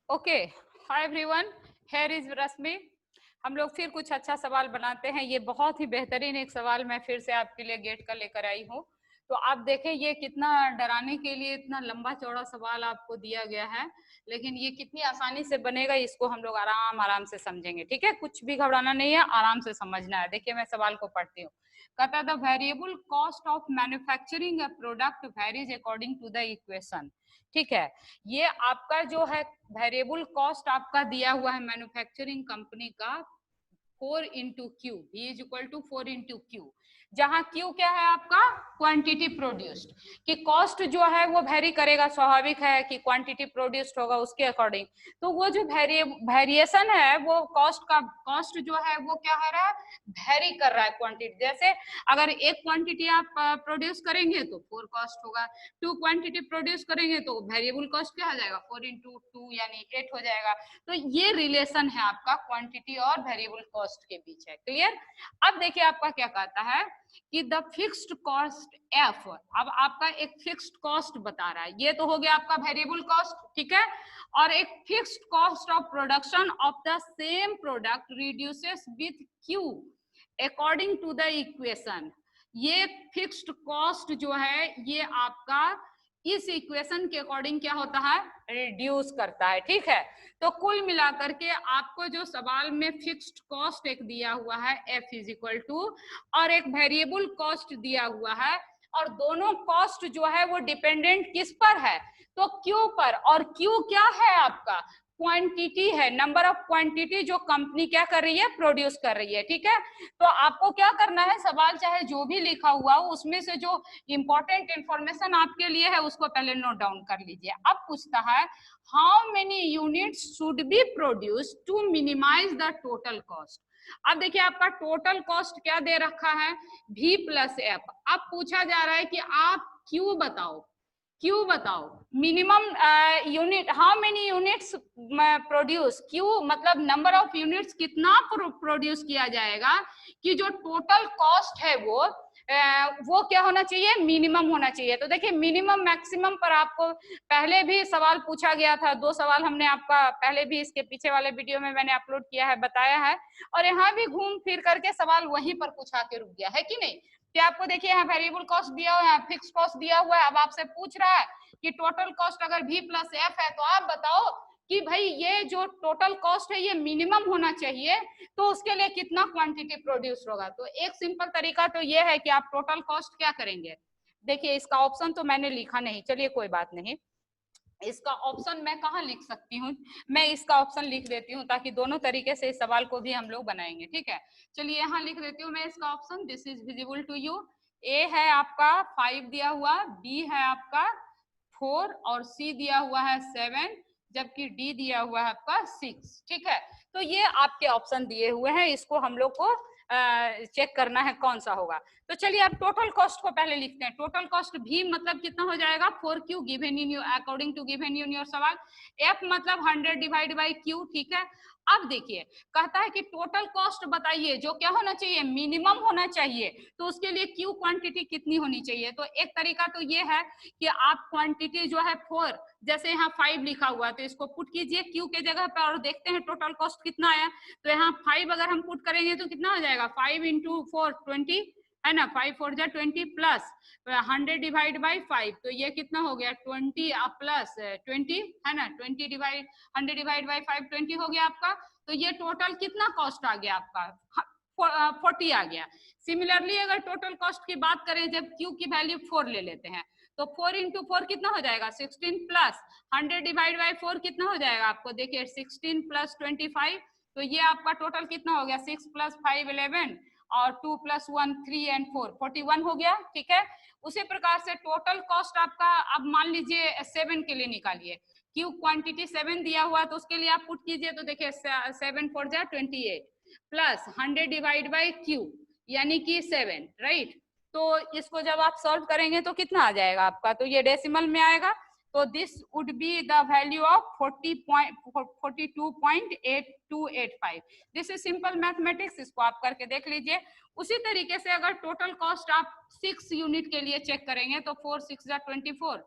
Okay, hi everyone, here is Rashmi. हम लोग फिर कुछ अच्छा सवाल बनाते हैं। ये बहुत ही बेहतरीन एक सवाल मैं फिर से आपके लिए गेट का लेकर आई हूँ। तो आप देखें ये कितना डराने के लिए इतना लंबा चौड़ा सवाल आपको दिया गया है, लेकिन ये कितनी आसानी से बनेगा इसको हम लोग आराम आराम से समझेंगे। ठीक है, कुछ भी घबराना नहीं है, आराम से समझना है। देखिए मैं सवाल को पढ़ती हूँ। कहता है the variable cost of manufacturing a product varies according to the equation. ठीक है, ये आपका जो है वेरिएबल कॉस्ट आपका दिया हुआ है मैन्युफैक्चरिंग कंपनी का 4 into Q, V is equal to 4 into Q, जहां Q क्या है आपका क्वांटिटी प्रोड्यूस्ड। कि कॉस्ट जो है वो वेरी करेगा, स्वाभाविक है कि क्वांटिटी प्रोड्यूस्ड होगा उसके अकॉर्डिंग। तो वो जो वेरिएशन है वो कॉस्ट जो है वो क्या है रहा है, वेरी कर रहा है क्वांटिटी। जैसे अगर एक क्वांटिटी आप प्रोड्यूस करेंगे तो 4 कॉस्ट होगा, 2 क्वांटिटी प्रोड्यूस करेंगे तो वेरिएबल कॉस्ट क्या हो जाएगा 4 into 2 यानी 8 हो जाएगा। तो ये रिलेशन है आपका क्वांटिटी और वेरिएबल कॉस्ट के बीच है। क्लियर? अब देखिए आपका क्या कहता है कि द फिक्स्ड कॉस्ट एफ, अब आपका एक फिक्स्ड कॉस्ट बता रहा है। ये तो हो गया आपका वेरिएबल कॉस्ट, ठीक है। और एक fixed cost of production of the same product reduces with Q according to the equation. ये फिक्स्ड कॉस्ट जो है ये आपका इस इक्वेशन के अकॉर्डिंग क्या होता है, रिड्यूस करता है। ठीक है, तो कुल मिलाकर के आपको जो सवाल में फिक्स्ड कॉस्ट एक दिया हुआ है एफ इज इक्वल टू, और एक वेरिएबल कॉस्ट दिया हुआ है, और दोनों कॉस्ट जो है वो डिपेंडेंट किस पर है, तो क्यू पर। और क्यू क्या है आपका, क्वांटिटी है, नंबर ऑफ क्वांटिटी जो कंपनी क्या कर रही है, प्रोड्यूस कर रही है। ठीक है, तो आपको क्या करना है, सवाल चाहे जो भी लिखा हुआ हो उसमें से जो इंपॉर्टेंट इंफॉर्मेशन आपके लिए है उसको पहले नोट डाउन कर लीजिए। अब पूछता है how many units should be produce to minimize the total cost. अब देखिए आपका टोटल कॉस्ट क्या दे रखा है, v प्लस एफ। अब पूछा जा रहा है कि आप क्यू बताओ, क्यू बताओ minimum unit, how many units produce, Q मतलब नंबर ऑफ यूनिट्स कितना प्रोड्यूस किया जाएगा कि जो टोटल कॉस्ट है वो क्या होना चाहिए, मिनिमम होना चाहिए। तो देखिए मिनिमम मैक्सिमम पर आपको पहले भी सवाल पूछा गया था, 2 सवाल हमने आपका पहले भी इसके पीछे वाले वीडियो में मैंने अपलोड किया है, बताया है। और यहाँ भी घूम फिर करके सवाल वहीं पर पूछा के रुक गया है कि नहीं। कि आपको देखिए यहाँ वेरिएबल कॉस्ट दिया हुआ है, फिक्स कॉस्ट दिया हुआ है। अब आपसे पूछ रहा है कि टोटल कॉस्ट अगर v प्लस एफ है तो आप बताओ कि भाई ये जो टोटल कॉस्ट है ये मिनिमम होना चाहिए, तो उसके लिए कितना क्वांटिटी प्रोड्यूस होगा। तो एक सिंपल तरीका तो ये है कि आप टोटल कॉस्ट क्या करेंगे। देखिए इसका ऑप्शन तो मैंने लिखा नहीं, चलिए कोई बात नहीं, इसका ऑप्शन मैं कहाँ लिख सकती हूँ, मैं इसका ऑप्शन लिख देती हूँ ताकि दोनों तरीके से इस सवाल को भी हम लोग बनाएंगे। ठीक है, चलिए यहाँ लिख देती हूँ मैं इसका option, this is visible to you. ए है आपका 5 दिया हुआ, बी है आपका 4 और सी दिया हुआ है 7, जबकि डी दिया हुआ है आपका 6। ठीक है, तो ये आपके ऑप्शन दिए हुए हैं, इसको हम लोग को चेक करना है कौन सा होगा। तो चलिए अब टोटल कॉस्ट को पहले लिखते हैं। टोटल कॉस्ट भी मतलब कितना हो जाएगा 4Q given in according to given in your सवाल। एफ मतलब 100 डिवाइड बाई क्यू। ठीक है, अब देखिए कहता है कि टोटल कॉस्ट बताइए जो क्या होना चाहिए, मिनिमम होना चाहिए, तो उसके लिए क्यू क्वांटिटी कितनी होनी चाहिए। तो एक तरीका तो ये है कि आप क्वांटिटी जो है 4, जैसे यहाँ 5 लिखा हुआ है तो इसको पुट कीजिए क्यू के जगह पर और देखते हैं टोटल कॉस्ट कितना आया। तो यहाँ 5 अगर हम पुट करेंगे तो कितना हो जाएगा, 5 into 4 20 है ना, 5 4 जा 20 प्लस 100 डिवाइड बाई 5, तो ये कितना हो गया 20 प्लस 20 है ना, 20 डिवाइड 100 डिवाइड बाई 5 20 हो गया आपका। तो ये टोटल कितना कॉस्ट आ गया आपका 40 आ गया। सिमिलरली अगर टोटल कॉस्ट की बात करें जब क्यू की वैल्यू 4 ले लेते हैं तो 4 into 4 कितना हो जाएगा 16 प्लस 100 डिवाइड बाई 4 कितना हो जाएगा आपको, देखिए 16 प्लस 25, तो ये आपका टोटल कितना हो गया 6 प्लस 5 11 और 2 प्लस 1 3 एंड 4 41 हो गया। ठीक है, उसी प्रकार से टोटल कॉस्ट आपका, अब मान लीजिए 7 के लिए निकालिए, क्यू क्वांटिटी 7 दिया हुआ है तो उसके लिए आप पुट कीजिए, तो देखिए 7 4 जा 28 प्लस 100 डिवाइड बाई क्यू यानी कि 7, राइट। तो इसको जब आप सॉल्व करेंगे तो कितना आ जाएगा आपका, तो ये डेसिमल में आएगा, तो this would be the value of 42.8285। This is simple mathematics, इसको आप करके देख लीजिए। उसी तरीके से अगर टोटल कॉस्ट आप 6 यूनिट के लिए चेक करेंगे तो 4 6 जा 24,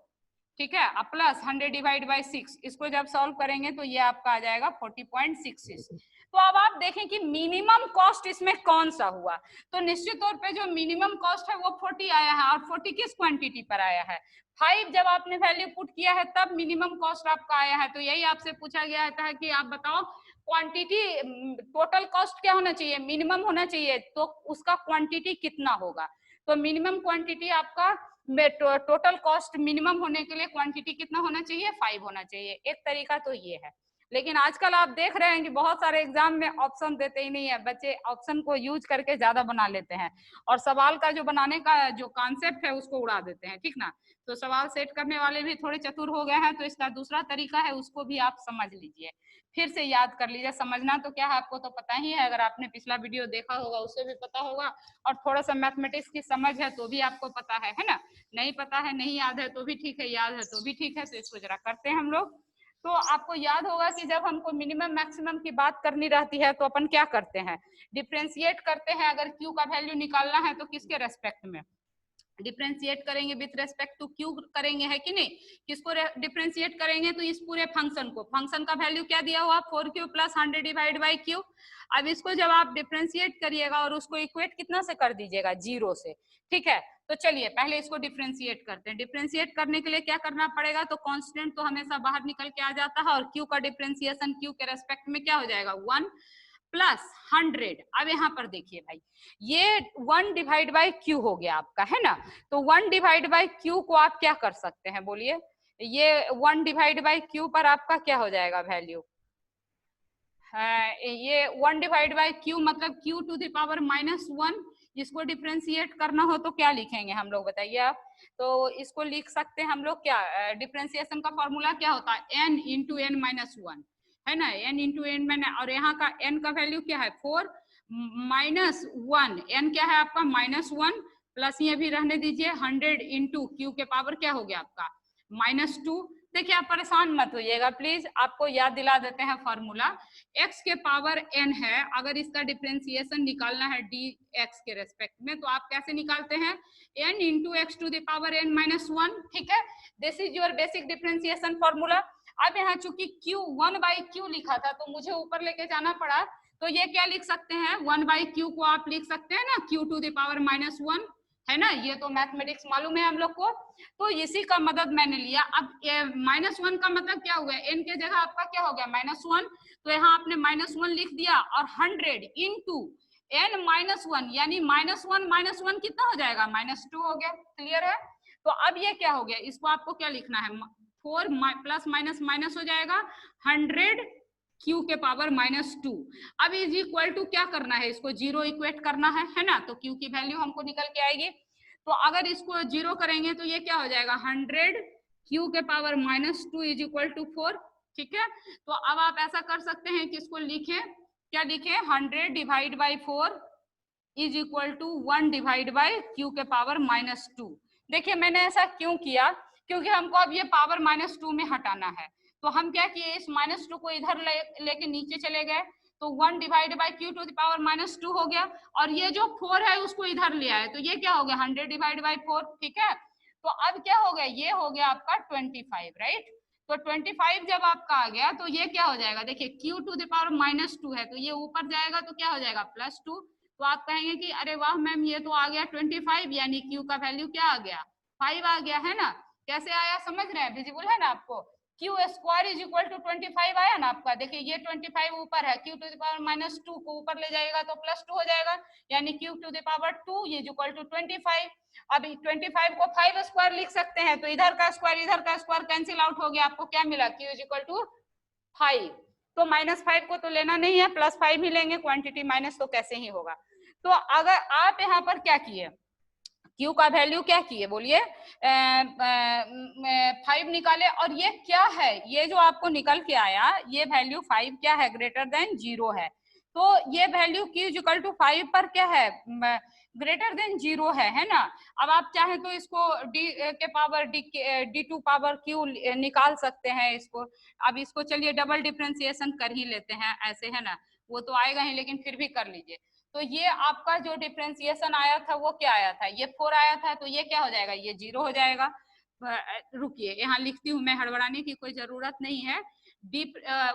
ठीक है, अब प्लस 100 डिवाइड बाई 6, इसको जब सॉल्व करेंगे तो ये आपका आ जाएगा 40.66। तो अब आप देखें कि मिनिमम कॉस्ट इसमें कौन सा हुआ, तो निश्चित तौर पे जो मिनिमम कॉस्ट है वो 40 आया है, और 40 किस क्वांटिटी पर आया है, 5 जब आपने वैल्यू पुट किया है तब मिनिमम कॉस्ट आपका आया है। तो यही आपसे पूछा गया था कि आप बताओ क्वांटिटी, टोटल कॉस्ट क्या होना चाहिए, मिनिमम होना चाहिए, तो उसका क्वांटिटी कितना होगा। तो मिनिमम क्वांटिटी आपका टोटल कॉस्ट मिनिमम होने के लिए क्वांटिटी कितना होना चाहिए, 5 होना चाहिए। एक तरीका तो ये है, लेकिन आजकल आप देख रहे हैं कि बहुत सारे एग्जाम में ऑप्शन देते ही नहीं है, बच्चे ऑप्शन को यूज करके ज्यादा बना लेते हैं और सवाल का जो बनाने का जो कॉन्सेप्ट है उसको उड़ा देते हैं, ठीक ना। तो सवाल सेट करने वाले भी थोड़े चतुर हो गए हैं, तो इसका दूसरा तरीका है, उसको भी आप समझ लीजिए, फिर से याद कर लीजिए। समझना तो क्या है, आपको तो पता ही है, अगर आपने पिछला वीडियो देखा होगा उससे भी पता होगा, और थोड़ा सा मैथमेटिक्स की समझ है तो भी आपको पता है ना। नहीं पता है, नहीं याद है तो भी ठीक है, याद है तो भी ठीक है। तो इसको जरा करते हैं हम लोग। तो आपको याद होगा कि जब हमको मिनिमम मैक्सिमम की बात करनी रहती है तो अपन क्या करते हैं, डिफ्रेंशिएट करते हैं। अगर क्यू का वैल्यू निकालना है तो किसके रेस्पेक्ट में डिफ्रेंशिएट करेंगे, विथ रेस्पेक्ट टू क्यू करेंगे, है कि नहीं। किसको डिफ्रेंशिएट करेंगे, तो इस पूरे फंक्शन को, फंक्शन का वैल्यू क्या दिया हुआ 4q plus 100 divide by Q. अब इसको जब आप डिफ्रेंशिएट करिएगा और उसको इक्वेट कितना से कर दीजिएगा, 0 से, ठीक है। तो चलिए पहले इसको डिफ्रेंशिएट करते हैं। डिफ्रेंशिएट करने के लिए क्या करना पड़ेगा, तो कांस्टेंट तो हमेशा बाहर निकल के आ जाता है, और क्यू का डिफ्रेंशिएशन क्यू के रेस्पेक्ट में क्या हो जाएगा, 1 प्लस 100। अब यहाँ पर देखिए भाई, ये 1 डिवाइड बाई क्यू हो गया आपका, है ना। तो 1 डिवाइड बाई क्यू को आप क्या कर सकते हैं, बोलिए। ये 1 डिवाइड बाई क्यू पर आपका क्या हो जाएगा वैल्यू, ये 1 डिवाइड बाई क्यू मतलब क्यू टू द पावर -1। इसको डिफ्रेंशिएट करना हो तो क्या लिखेंगे हम लोग, बताइए आप। तो इसको लिख सकते हैं हम लोग क्या, डिफ्रेंशिएशन का फॉर्मूला क्या होता है, n इंटू n माइनस 1, है ना, n इंटू n मैंने, और यहाँ का n का वैल्यू क्या है 4 माइनस 1, n क्या है आपका -1, प्लस ये भी रहने दीजिए, 100 इंटू क्यू के पावर क्या हो गया आपका -2। देखिए आप परेशान मत होइएगा प्लीज, आपको याद दिला देते हैं फॉर्मूला। x के पावर n है, अगर इसका डिफ्रेंशिएशन निकालना है dx के रेस्पेक्ट में, तो आप कैसे निकालते हैं, n into x to the power n minus 1, ठीक है। This is your basic differentiation formula. अब यहाँ चूंकि q 1 बाई क्यू लिखा था तो मुझे ऊपर लेके जाना पड़ा, तो ये क्या लिख सकते हैं, 1 बाई क्यू को आप लिख सकते हैं ना, q टू द पावर -1, है ना। ये तो मैथमेटिक्स मालूम है हम लोग को, तो इसी का मदद मैंने लिया। अब -1 का मतलब क्या हुआ, n के जगह आपका क्या हो गया -1, तो यहाँ आपने -1 लिख दिया, और 100 इंटू n -1, यानी -1 कितना हो जाएगा, -2 हो गया। क्लियर है। तो अब ये क्या हो गया, इसको आपको क्या लिखना है, 4 प्लस माइनस माइनस हो जाएगा, 100 क्यू के पावर -2। अब इज इक्वल टू क्या करना है, इसको 0 इक्वेट करना है ना, तो क्यू की वैल्यू हमको निकल के आएगी। तो अगर इसको 0 करेंगे तो ये क्या हो जाएगा, 100 क्यू के पावर -2 इज इक्वल टू 4, ठीक है। तो अब आप ऐसा कर सकते हैं कि इसको लिखें, क्या लिखें, 100 divide by 4 is equal to 1 divide by Q के पावर -2। देखिए मैंने ऐसा क्यों किया, क्योंकि हमको अब ये पावर -2 में हटाना है। तो हम क्या किए, इस -2 को इधर लेके नीचे चले गए, तो 1 divide by Q to the power -2 हो गया, और ये जो 4 है उसको इधर ले आए, तो ये क्या हो गया, 100 डिवाइड बाई 4, ठीक है। तो अब क्या हो गया, ये हो गया आपका 25, राइट। तो 25 जब आपका आ गया तो ये क्या हो जाएगा, देखिए क्यू टू द पावर -2 है, तो ये ऊपर जाएगा तो क्या हो जाएगा +2। तो आप कहेंगे कि अरे वाह मैम ये तो आ गया 25, यानी क्यू का वैल्यू क्या आ गया, 5 आ गया, है ना। कैसे आया समझ रहे हैं, विजिबल है ना आपको, Q square is equal to 25 आया ना आपका। देखिए ये 25 ऊपर है, क्यू टू द पावर -2 को ऊपर ले जाएगा तो +2 हो जाएगा, यानी Q to the power 2 is equal to 25। अब 25 को 5 स्क्वायर लिख सकते हैं, तो इधर का स्क्वायर कैंसिल आउट हो गया, आपको क्या मिला, क्यू इज इक्वल टू 5। तो -5 को तो लेना नहीं है, +5 ही लेंगे, क्वांटिटी माइनस तो कैसे ही होगा। तो अगर आप यहाँ पर क्या किए, Q का वैल्यू क्या किए, बोलिए 5 निकाले, और ये क्या है, ये जो आपको निकल के आया ये वैल्यू 5 क्या है, ग्रेटर देन 0 है। तो ये वैल्यू Q इक्वल टू 5 पर क्या है, ग्रेटर देन 0 है ना। अब आप चाहे तो इसको d के पावर d2 पावर Q निकाल सकते हैं इसको। अब इसको चलिए डबल डिफरेंशिएशन कर ही लेते हैं, ऐसे है ना, वो तो आएगा ही लेकिन फिर भी कर लीजिए। तो ये आपका जो डिफरेंशिएशन आया था वो क्या आया था, ये 4 आया था, तो ये क्या हो जाएगा, ये 0 हो जाएगा। रुकिए यहाँ लिखती हूँ मैं, हड़बड़ाने की कोई जरूरत नहीं है।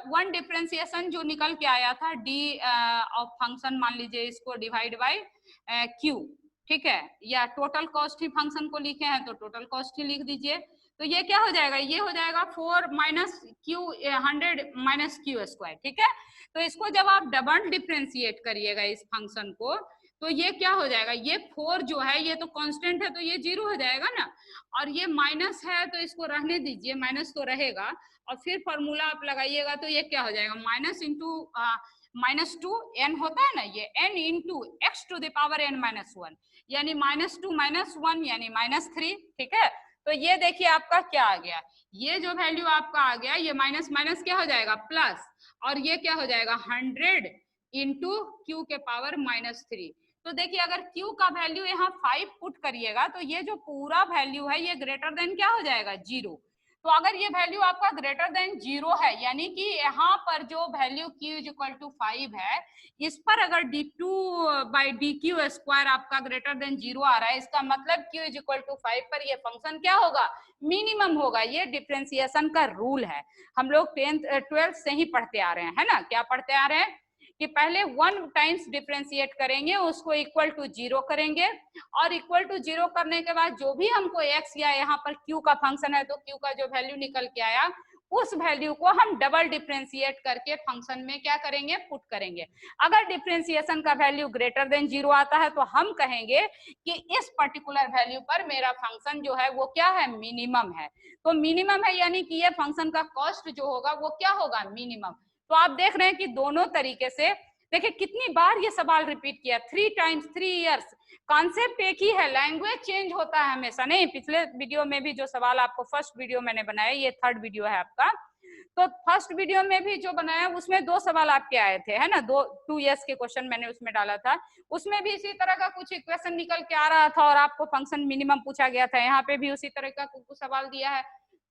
वन डिफरेंशिएशन जो निकल के आया था डी ऑफ फंक्शन, मान लीजिए इसको डिवाइड बाय क्यू, ठीक है, या टोटल कॉस्ट ही फंक्शन को लिखे हैं तो टोटल कॉस्ट ही लिख दीजिए। तो ये क्या हो जाएगा, ये हो जाएगा 4 minus Q 100 minus Q square, ठीक है। तो इसको जब आप डबल डिफ्रेंशिएट करिएगा इस फंक्शन को, तो ये क्या हो जाएगा, ये 4 जो है ये तो कांस्टेंट है तो ये 0 हो जाएगा ना, और ये माइनस है तो इसको रहने दीजिए, माइनस तो रहेगा, और फिर फॉर्मूला आप लगाइएगा तो ये क्या हो जाएगा, माइनस इंटू -2 n होता है ना, ये n into x to the power n minus 1, यानी -2 -1 यानी -3, ठीक है। तो ये देखिए आपका क्या आ गया, ये जो वैल्यू आपका आ गया, ये माइनस माइनस क्या हो जाएगा प्लस, और ये क्या हो जाएगा 100 इंटू क्यू के पावर -3। तो देखिए अगर Q का वैल्यू यहाँ 5 पुट करिएगा तो ये जो पूरा वैल्यू है ये ग्रेटर देन क्या हो जाएगा 0। तो अगर ये वैल्यू आपका ग्रेटर देन 0 है, यानी कि यहाँ पर जो value Q is equal to 5 है, इस पर अगर d2 बाई dq स्क्वायर आपका ग्रेटर देन 0 आ रहा है, इसका मतलब Q इज इक्वल टू 5 पर ये फंक्शन क्या होगा, मिनिमम होगा। ये डिफरेंशिएशन का रूल है, हम लोग 10th 12th से ही पढ़ते आ रहे हैं, है ना। क्या पढ़ते आ रहे हैं कि पहले 1 टाइम्स डिफरेंशिएट करेंगे, उसको इक्वल टू 0 करेंगे, और इक्वल टू 0 करने के बाद जो भी हमको x या यहाँ पर q का फंक्शन है तो q का जो वैल्यू निकल के आया, उस वैल्यू को हम डबल डिफरेंशिएट करके फंक्शन में क्या करेंगे, पुट करेंगे। अगर डिफरेंशिएशन का वैल्यू ग्रेटर देन 0 आता है तो हम कहेंगे कि इस पर्टिकुलर वैल्यू पर मेरा फंक्शन जो है वो क्या है, मिनिमम है। तो मिनिमम है यानी कि ये फंक्शन का कॉस्ट जो होगा वो क्या होगा, मिनिमम। तो आप देख रहे हैं कि दोनों तरीके से, देखिए कितनी बार ये सवाल रिपीट किया, 3 टाइम्स 3 इयर्स, कॉन्सेप्ट एक ही है, लैंग्वेज चेंज होता है हमेशा। नहीं, पिछले वीडियो में भी जो सवाल आपको, फर्स्ट वीडियो मैंने बनाया, ये 3rd वीडियो है आपका, तो फर्स्ट वीडियो में भी जो बनाया उसमें 2 सवाल आपके आए थे, है ना, 2 इयर्स के क्वेश्चन मैंने उसमें डाला था, उसमें भी इसी तरह का कुछ इक्वेशन निकल के आ रहा था और आपको फंक्शन मिनिमम पूछा गया था। यहाँ पे भी उसी तरह का कुछ सवाल दिया है।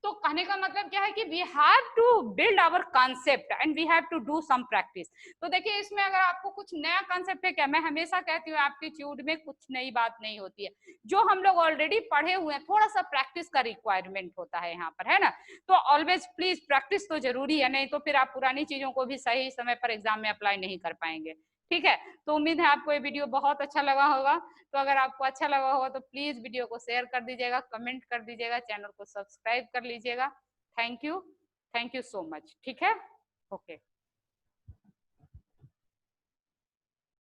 तो कहने का मतलब क्या है कि we have to build our concept and we have to do some practice. तो देखिए इसमें अगर आपको कुछ नया कॉन्सेप्ट है, क्या मैं हमेशा कहती हूँ एप्टीट्यूड में कुछ नई बात नहीं होती है, जो हम लोग ऑलरेडी पढ़े हुए हैं, थोड़ा सा प्रैक्टिस का रिक्वायरमेंट होता है यहाँ पर, है ना। तो ऑलवेज प्लीज प्रैक्टिस तो जरूरी है, नहीं तो फिर आप पुरानी चीजों को भी सही समय पर एग्जाम में अप्लाई नहीं कर पाएंगे, ठीक है। तो उम्मीद है आपको ये वीडियो बहुत अच्छा लगा होगा। तो अगर आपको अच्छा लगा होगा तो प्लीज वीडियो को शेयर कर दीजिएगा, कमेंट कर दीजिएगा, चैनल को सब्सक्राइब कर लीजिएगा। थैंक यू सो मच, ठीक है, ओके।